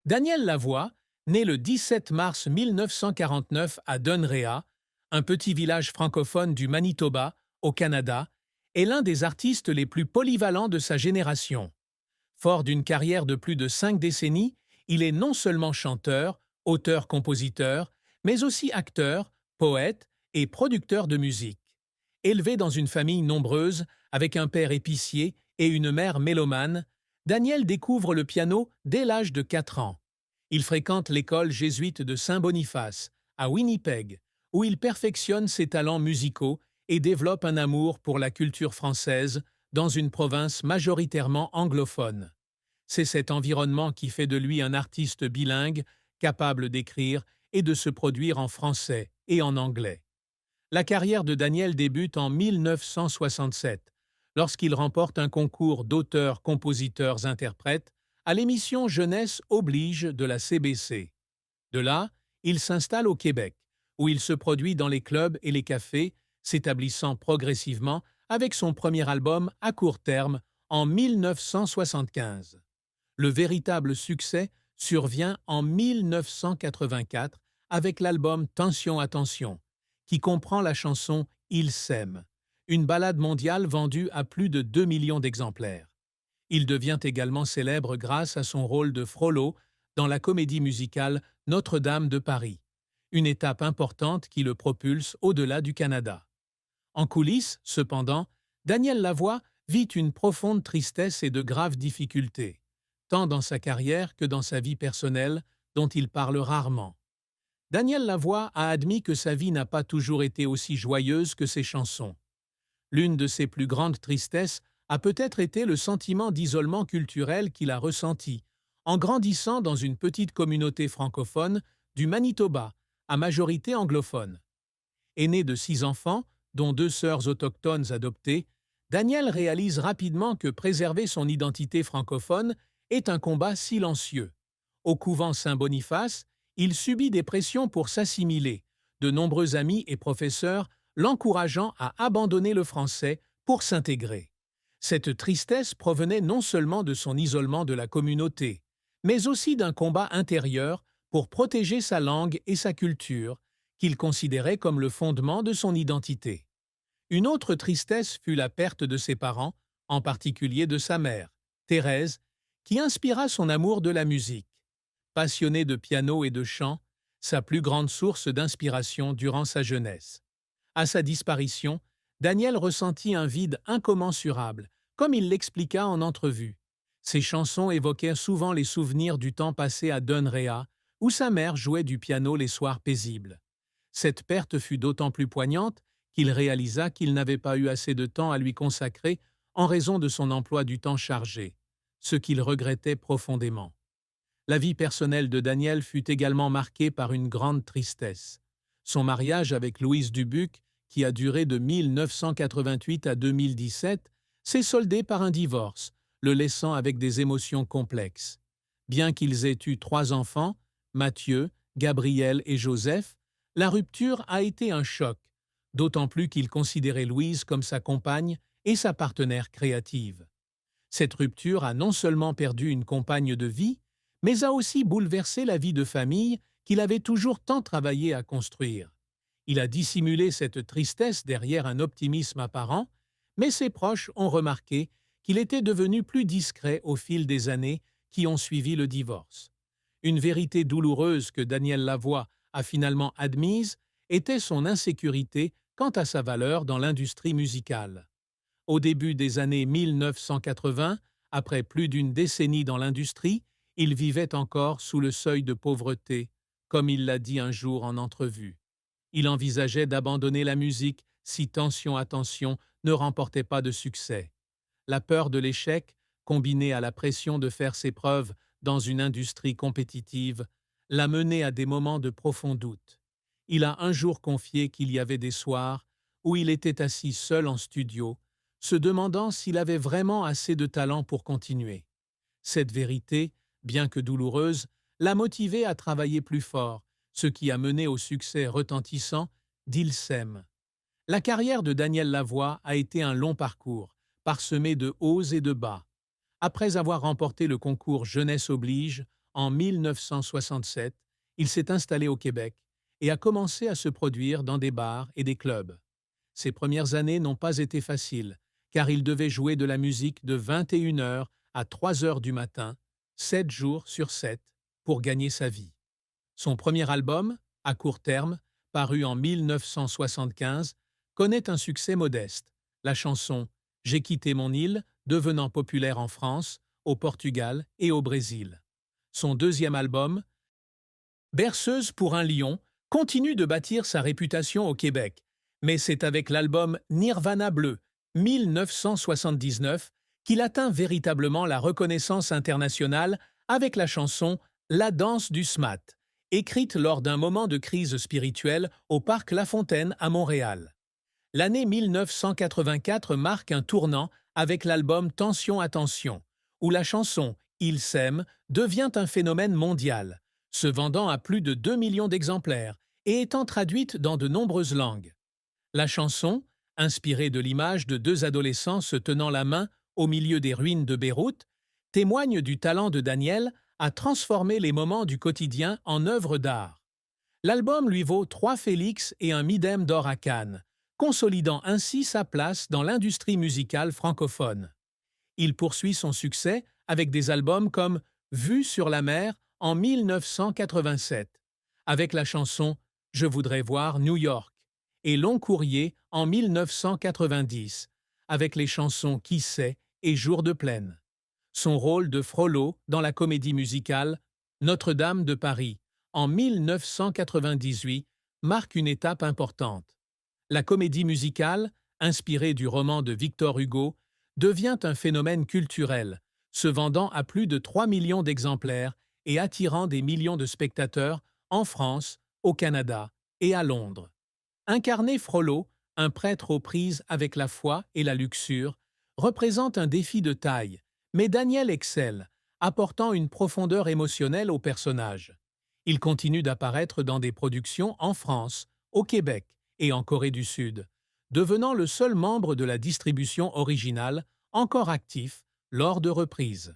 Daniel Lavoie, né le 17 mars 1949 à Dunrea, un petit village francophone du Manitoba, au Canada, est l'un des artistes les plus polyvalents de sa génération. Fort d'une carrière de plus de 5 décennies, il est non seulement chanteur, auteur-compositeur, mais aussi acteur, poète et producteur de musique. Élevé dans une famille nombreuse, avec un père épicier et une mère mélomane, Daniel découvre le piano dès l'âge de 4 ans. Il fréquente l'école jésuite de Saint-Boniface, à Winnipeg, où il perfectionne ses talents musicaux et développe un amour pour la culture française dans une province majoritairement anglophone. C'est cet environnement qui fait de lui un artiste bilingue, capable d'écrire et de se produire en français et en anglais. La carrière de Daniel débute en 1967, lorsqu'il remporte un concours d'auteurs-compositeurs-interprètes à l'émission Jeunesse oblige de la CBC. De là, il s'installe au Québec, où il se produit dans les clubs et les cafés, s'établissant progressivement avec son premier album à court terme en 1975. Le véritable succès survient en 1984 avec l'album Tension Attention, qui comprend la chanson Il s'aime, une ballade mondiale vendue à plus de 2 millions d'exemplaires. Il devient également célèbre grâce à son rôle de Frollo dans la comédie musicale Notre-Dame de Paris, une étape importante qui le propulse au-delà du Canada. En coulisses, cependant, Daniel Lavoie vit une profonde tristesse et de graves difficultés, tant dans sa carrière que dans sa vie personnelle, dont il parle rarement. Daniel Lavoie a admis que sa vie n'a pas toujours été aussi joyeuse que ses chansons. L'une de ses plus grandes tristesses a peut-être été le sentiment d'isolement culturel qu'il a ressenti en grandissant dans une petite communauté francophone du Manitoba, à majorité anglophone. Aîné de 6 enfants, dont 2 sœurs autochtones adoptées, Daniel réalise rapidement que préserver son identité francophone est un combat silencieux. Au couvent Saint-Boniface, il subit des pressions pour s'assimiler, de nombreux amis et professeurs l'encourageant à abandonner le français pour s'intégrer. Cette tristesse provenait non seulement de son isolement de la communauté, mais aussi d'un combat intérieur pour protéger sa langue et sa culture, qu'il considérait comme le fondement de son identité. Une autre tristesse fut la perte de ses parents, en particulier de sa mère, Thérèse, qui inspira son amour de la musique. Passionné de piano et de chant, sa plus grande source d'inspiration durant sa jeunesse. À sa disparition, Daniel ressentit un vide incommensurable, comme il l'expliqua en entrevue. Ses chansons évoquaient souvent les souvenirs du temps passé à Dunrea, où sa mère jouait du piano les soirs paisibles. Cette perte fut d'autant plus poignante qu'il réalisa qu'il n'avait pas eu assez de temps à lui consacrer en raison de son emploi du temps chargé, ce qu'il regrettait profondément. La vie personnelle de Daniel fut également marquée par une grande tristesse. Son mariage avec Louise Dubuc, qui a duré de 1988 à 2017, s'est soldé par un divorce, le laissant avec des émotions complexes. Bien qu'ils aient eu 3 enfants, Mathieu, Gabriel et Joseph, la rupture a été un choc, d'autant plus qu'il considérait Louise comme sa compagne et sa partenaire créative. Cette rupture a non seulement perdu une compagne de vie, mais a aussi bouleversé la vie de famille qu'il avait toujours tant travaillé à construire. Il a dissimulé cette tristesse derrière un optimisme apparent, mais ses proches ont remarqué qu'il était devenu plus discret au fil des années qui ont suivi le divorce. Une vérité douloureuse que Daniel Lavoie a finalement admise était son insécurité quant à sa valeur dans l'industrie musicale. Au début des années 1980, après plus d'une décennie dans l'industrie, il vivait encore sous le seuil de pauvreté, comme il l'a dit un jour en entrevue. Il envisageait d'abandonner la musique si Tension Attention ne remportait pas de succès. La peur de l'échec, combinée à la pression de faire ses preuves dans une industrie compétitive, l'a mené à des moments de profond doute. Il a un jour confié qu'il y avait des soirs où il était assis seul en studio, se demandant s'il avait vraiment assez de talent pour continuer. Cette vérité, bien que douloureuse, l'a motivé à travailler plus fort, ce qui a mené au succès retentissant d'Il s'aime. La carrière de Daniel Lavoie a été un long parcours, parsemé de hauts et de bas. Après avoir remporté le concours Jeunesse oblige En 1967, il s'est installé au Québec et a commencé à se produire dans des bars et des clubs. Ses premières années n'ont pas été faciles, car il devait jouer de la musique de 21 heures à 3 heures du matin, 7 jours sur 7, pour gagner sa vie. Son premier album, À court terme, paru en 1975, connaît un succès modeste. La chanson J'ai quitté mon île, devenant populaire en France, au Portugal et au Brésil. Son deuxième album, Berceuse pour un lion, continue de bâtir sa réputation au Québec, mais c'est avec l'album Nirvana Bleu, 1979, qu'il atteint véritablement la reconnaissance internationale avec la chanson La danse du SMAT, écrite lors d'un moment de crise spirituelle au parc La Fontaine à Montréal. L'année 1984 marque un tournant avec l'album Tension Attention, où la chanson Il s'aime devient un phénomène mondial, se vendant à plus de 2 millions d'exemplaires et étant traduite dans de nombreuses langues. La chanson, inspirée de l'image de deux adolescents se tenant la main au milieu des ruines de Beyrouth, témoigne du talent de Daniel à transformer les moments du quotidien en œuvres d'art. L'album lui vaut 3 Félix et un Midem d'or à Cannes, consolidant ainsi sa place dans l'industrie musicale francophone. Il poursuit son succès avec des albums comme Vue sur la mer en 1987, avec la chanson Je voudrais voir New York, et Long courrier en 1990, avec les chansons Qui sait et Jour de plaine. Son rôle de Frollo dans la comédie musicale Notre-Dame de Paris en 1998 marque une étape importante. La comédie musicale, inspirée du roman de Victor Hugo, devient un phénomène culturel, se vendant à plus de 3 millions d'exemplaires et attirant des millions de spectateurs en France, au Canada et à Londres. Incarner Frollo, un prêtre aux prises avec la foi et la luxure, représente un défi de taille, mais Daniel excelle, apportant une profondeur émotionnelle au personnage. Il continue d'apparaître dans des productions en France, au Québec et en Corée du Sud, devenant le seul membre de la distribution originale encore actif lors de reprises.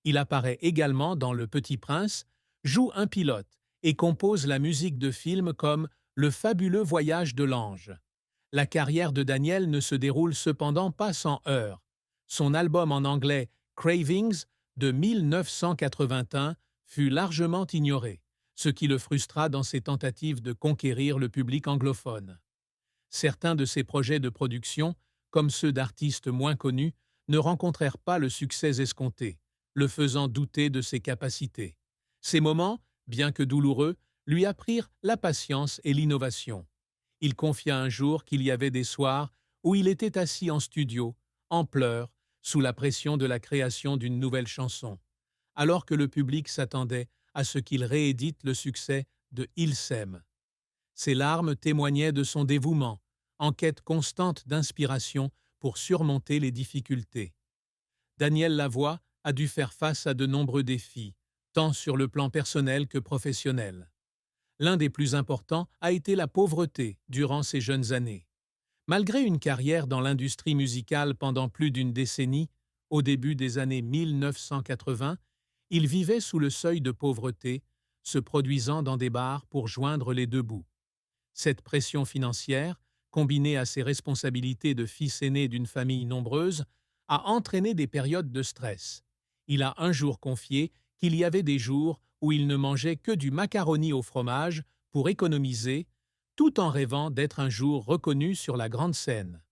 Il apparaît également dans Le Petit Prince, joue un pilote et compose la musique de films comme Le fabuleux voyage de l'ange. La carrière de Daniel ne se déroule cependant pas sans heurts. Son album en anglais Cravings de 1981 fut largement ignoré, ce qui le frustra dans ses tentatives de conquérir le public anglophone. Certains de ses projets de production, comme ceux d'artistes moins connus, ne rencontrèrent pas le succès escompté, le faisant douter de ses capacités. Ces moments, bien que douloureux, lui apprirent la patience et l'innovation. Il confia un jour qu'il y avait des soirs où il était assis en studio, en pleurs, sous la pression de la création d'une nouvelle chanson, alors que le public s'attendait à ce qu'il réédite le succès de Il s'aime. Ses larmes témoignaient de son dévouement, en quête constante d'inspiration pour surmonter les difficultés. Daniel Lavoie a dû faire face à de nombreux défis, tant sur le plan personnel que professionnel. L'un des plus importants a été la pauvreté durant ses jeunes années. Malgré une carrière dans l'industrie musicale pendant plus d'une décennie, au début des années 1980, il vivait sous le seuil de pauvreté, se produisant dans des bars pour joindre les deux bouts. Cette pression financière, combinée à ses responsabilités de fils aîné d'une famille nombreuse, a entraîné des périodes de stress. Il a un jour confié qu'il y avait des jours où il ne mangeait que du macaroni au fromage pour économiser, tout en rêvant d'être un jour reconnu sur la grande scène.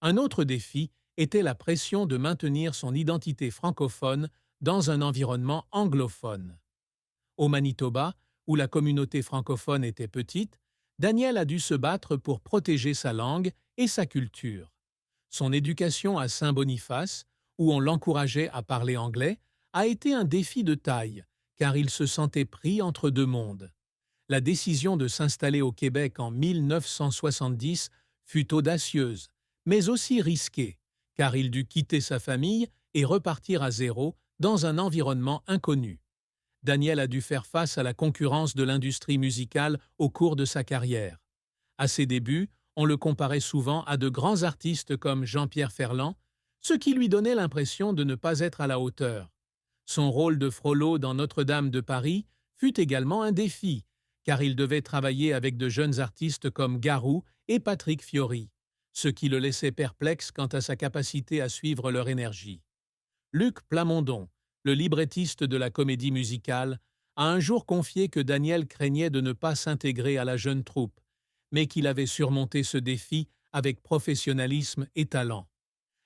Un autre défi était la pression de maintenir son identité francophone dans un environnement anglophone. Au Manitoba, où la communauté francophone était petite, Daniel a dû se battre pour protéger sa langue et sa culture. Son éducation à Saint-Boniface, où on l'encourageait à parler anglais, a été un défi de taille, car il se sentait pris entre deux mondes. La décision de s'installer au Québec en 1970 fut audacieuse, mais aussi risquée, car il dut quitter sa famille et repartir à zéro dans un environnement inconnu. Daniel a dû faire face à la concurrence de l'industrie musicale au cours de sa carrière. À ses débuts, on le comparait souvent à de grands artistes comme Jean-Pierre Ferland, ce qui lui donnait l'impression de ne pas être à la hauteur. Son rôle de Frollo dans Notre-Dame de Paris fut également un défi, car il devait travailler avec de jeunes artistes comme Garou et Patrick Fiori, ce qui le laissait perplexe quant à sa capacité à suivre leur énergie. Luc Plamondon, le librettiste de la comédie musicale, a un jour confié que Daniel craignait de ne pas s'intégrer à la jeune troupe, mais qu'il avait surmonté ce défi avec professionnalisme et talent.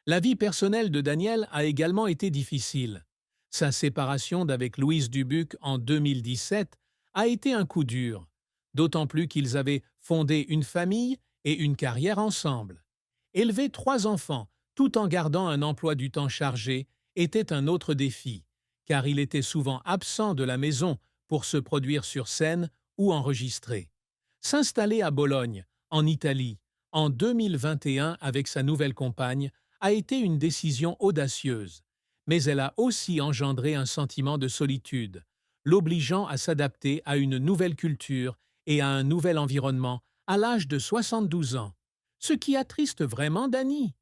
La vie personnelle de Daniel a également été difficile. Sa séparation d'avec Louise Dubuc en 2017 a été un coup dur, d'autant plus qu'ils avaient fondé une famille et une carrière ensemble. Élever 3 enfants, tout en gardant un emploi du temps chargé, était un autre défi, car il était souvent absent de la maison pour se produire sur scène ou enregistrer. S'installer à Bologne, en Italie, en 2021 avec sa nouvelle compagne, a été une décision audacieuse, mais elle a aussi engendré un sentiment de solitude, l'obligeant à s'adapter à une nouvelle culture et à un nouvel environnement à l'âge de 72 ans. Ce qui attriste vraiment Dany.